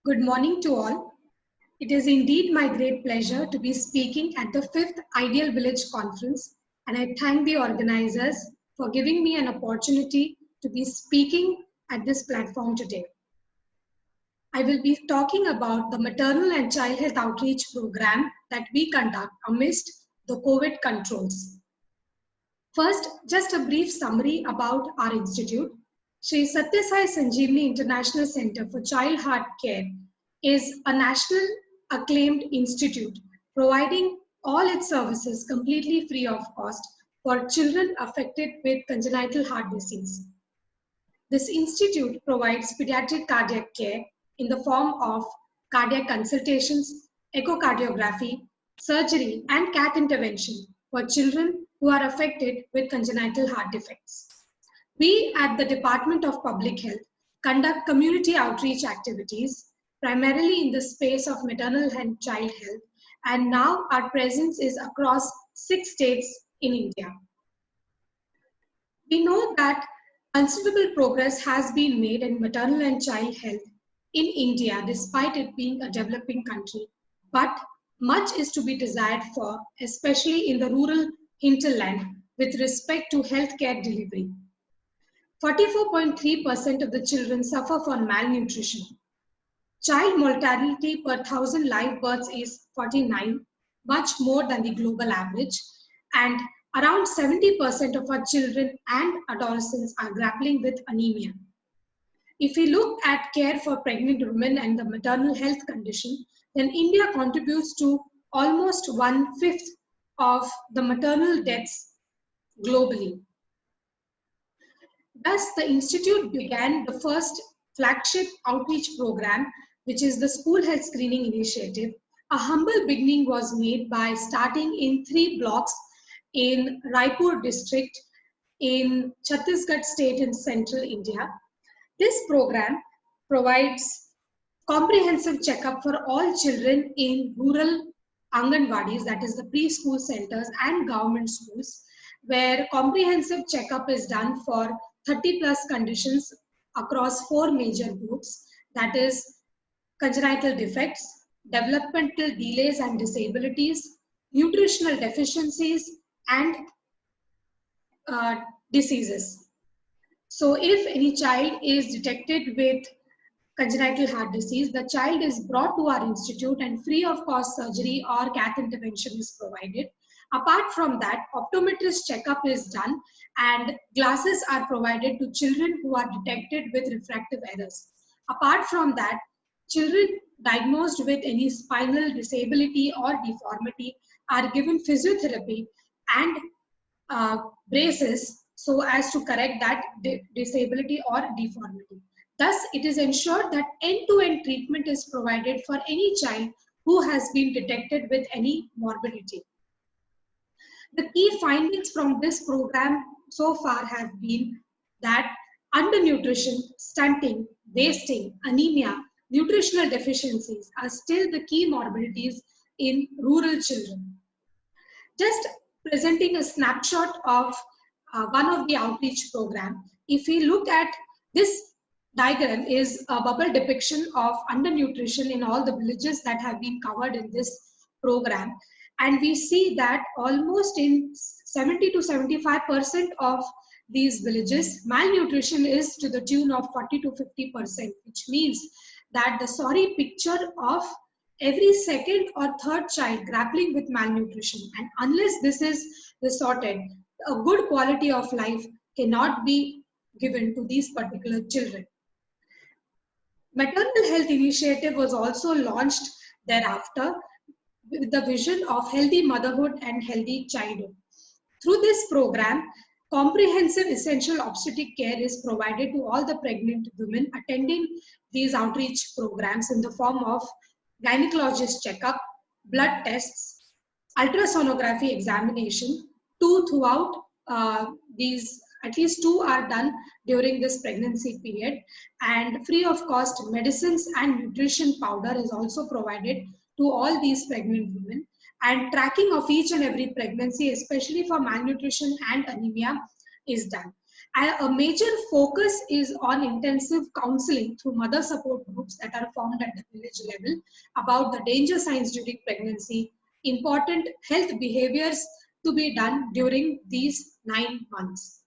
Good morning to all. It is indeed my great pleasure to be speaking at the 5th Ideal Village Conference, and I thank the organizers for giving me an opportunity to be speaking at this platform today. I will be talking about the maternal and child health outreach program that we conduct amidst the COVID controls. First, just a brief summary about our institute. Sri Satya Sai Sanjeevani International Center for Child Heart Care is a national acclaimed institute providing all its services completely free of cost for children affected with congenital heart disease. This institute provides pediatric cardiac care in the form of cardiac consultations, echocardiography, surgery, and cath intervention for children who are affected with congenital heart defects. We at the Department of Public Health conduct community outreach activities primarily in the space of maternal and child health, and now our presence is across 6 states in India. We know that considerable progress has been made in maternal and child health in India despite it being a developing country, but much is to be desired for, especially in the rural hinterland with respect to healthcare delivery. 44.3% of the children suffer from malnutrition. Child mortality per 1,000 live births is 49, much more than the global average, and around 70% of our children and adolescents are grappling with anemia. If we look at care for pregnant women and the maternal health condition, then India contributes to almost 1/5 of the maternal deaths globally. Thus, the Institute began the first flagship outreach program, which is the School Health Screening Initiative. A humble beginning was made by starting in 3 blocks in Raipur district in Chhattisgarh state in central India. This program provides comprehensive checkup for all children in rural Anganwadis, that is the preschool centers and government schools, where comprehensive checkup is done for 30 plus conditions across 4 major groups, that is congenital defects, developmental delays and disabilities, nutritional deficiencies, and diseases. So if any child is detected with congenital heart disease, the child is brought to our institute and free of cost surgery or cath intervention is provided. Apart from that, optometrist checkup is done and glasses are provided to children who are detected with refractive errors. Apart from that, children diagnosed with any spinal disability or deformity are given physiotherapy and braces so as to correct that disability or deformity. Thus, it is ensured that end-to-end treatment is provided for any child who has been detected with any morbidity. The key findings from this program so far have been that undernutrition, stunting, wasting, anemia, nutritional deficiencies are still the key morbidities in rural children. Just presenting a snapshot of one of the outreach program. If we look at this diagram is a bubble depiction of undernutrition in all the villages that have been covered in this program. And we see that almost in 70 to 75% of these villages, malnutrition is to the tune of 40 to 50%, which means that the sorry picture of every second or third child grappling with malnutrition. And unless this is resorted, a good quality of life cannot be given to these particular children. Maternal Health Initiative was also launched thereafter with the vision of healthy motherhood and healthy childhood. Through this program, comprehensive essential obstetric care is provided to all the pregnant women attending these outreach programs in the form of gynecologist checkup, blood tests, ultrasonography examination, throughout these, at least 2 are done during this pregnancy period, and free of cost medicines and nutrition powder is also provided to all these pregnant women, and tracking of each and every pregnancy, especially for malnutrition and anemia, is done. A major focus is on intensive counseling through mother support groups that are formed at the village level about the danger signs during pregnancy, important health behaviors to be done during these 9 months.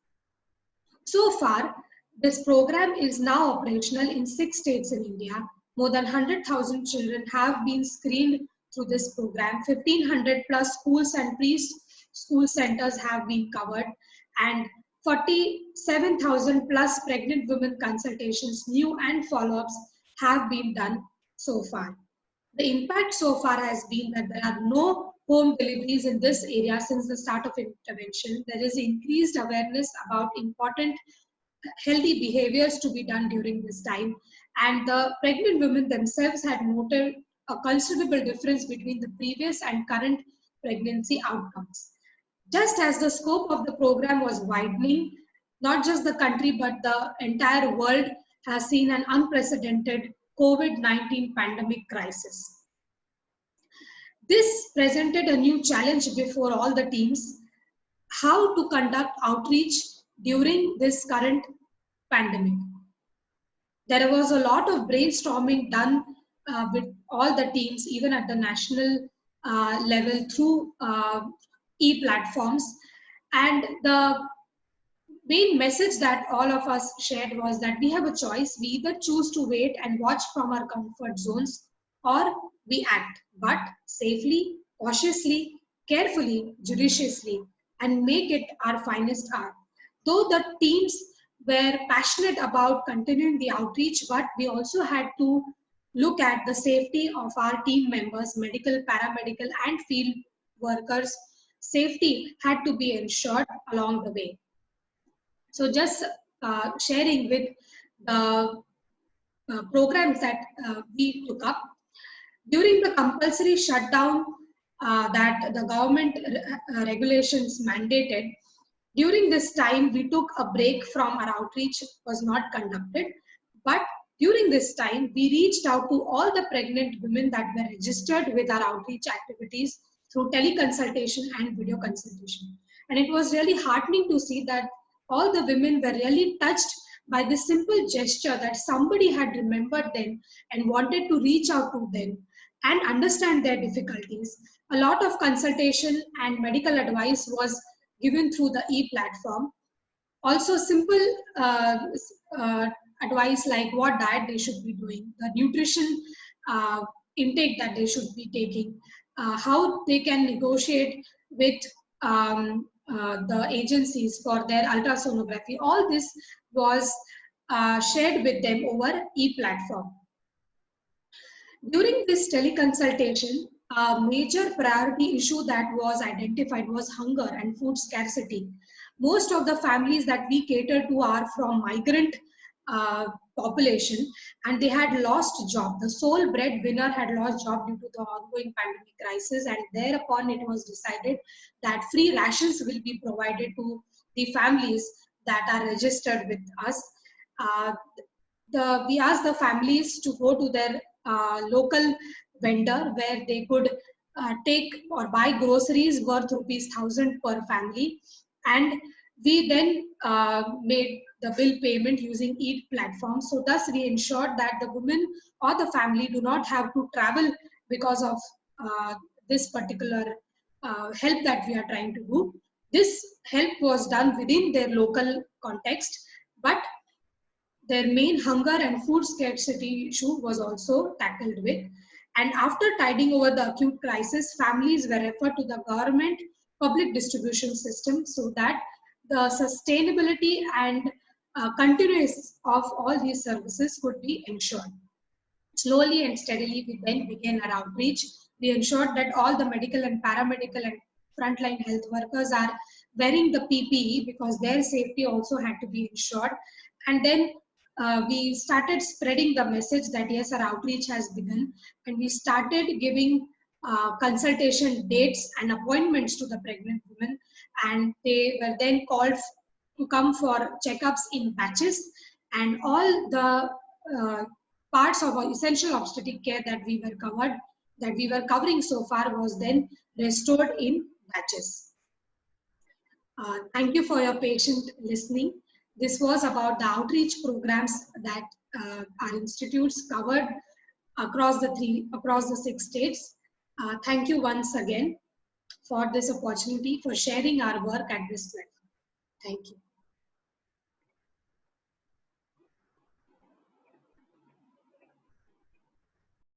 So far, this program is now operational in 6 states in India. More than 100,000 children have been screened through this program. 1,500 plus schools and preschool centers have been covered, and 47,000 plus pregnant women consultations, new and follow-ups have been done so far. The impact so far has been that there are no home deliveries in this area since the start of intervention. There is increased awareness about important healthy behaviors to be done during this time. And the pregnant women themselves had noted a considerable difference between the previous and current pregnancy outcomes. Just as the scope of the program was widening, not just the country but the entire world has seen an unprecedented COVID-19 pandemic crisis. This presented a new challenge before all the teams: how to conduct outreach during this current pandemic. There was a lot of brainstorming done with all the teams, even at the national level through e-platforms. And the main message that all of us shared was that we have a choice. We either choose to wait and watch from our comfort zones, or we act, but safely, cautiously, carefully, judiciously, and make it our finest hour. Though the teams were passionate about continuing the outreach, but we also had to look at the safety of our team members, medical, paramedical, and field workers. Safety had to be ensured along the way. So just sharing with the programs that we took up. During the compulsory shutdown that the government regulations mandated, during this time we took a break from our outreach, was not conducted. But during this time, we reached out to all the pregnant women that were registered with our outreach activities through teleconsultation and video consultation. And it was really heartening to see that all the women were really touched by this simple gesture that somebody had remembered them and wanted to reach out to them and understand their difficulties. A lot of consultation and medical advice was given through the e-platform. Also simple advice like what diet they should be doing, the nutrition intake that they should be taking, how they can negotiate with the agencies for their ultrasonography. All this was shared with them over e-platform. During this teleconsultation, a major priority issue that was identified was hunger and food scarcity. Most of the families that we cater to are from migrant population, and they had lost job. The sole breadwinner had lost job due to the ongoing pandemic crisis, and thereupon it was decided that free rations will be provided to the families that are registered with us. We asked the families to go to their local vendor where they could take or buy groceries worth ₹1,000 per family, and we then made the bill payment using e-platform. So thus we ensured that the women or the family do not have to travel because of this particular help that we are trying to do. This help was done within their local context, but their main hunger and food scarcity issue was also tackled with. And after tiding over the acute crisis, families were referred to the government public distribution system so that the sustainability and continuous of all these services could be ensured. Slowly and steadily, we then began our outreach. We ensured that all the medical and paramedical and frontline health workers are wearing the PPE because their safety also had to be ensured. And then we started spreading the message that yes, our outreach has begun, and we started giving consultation dates and appointments to the pregnant women, and they were then called to come for checkups in batches, and all the parts of our essential obstetric care that we were covering so far was then restored in batches. Thank you for your patient listening. This was about the outreach programs that our institutes covered across the 6 states. Thank you once again for this opportunity for sharing our work at this level. Thank you.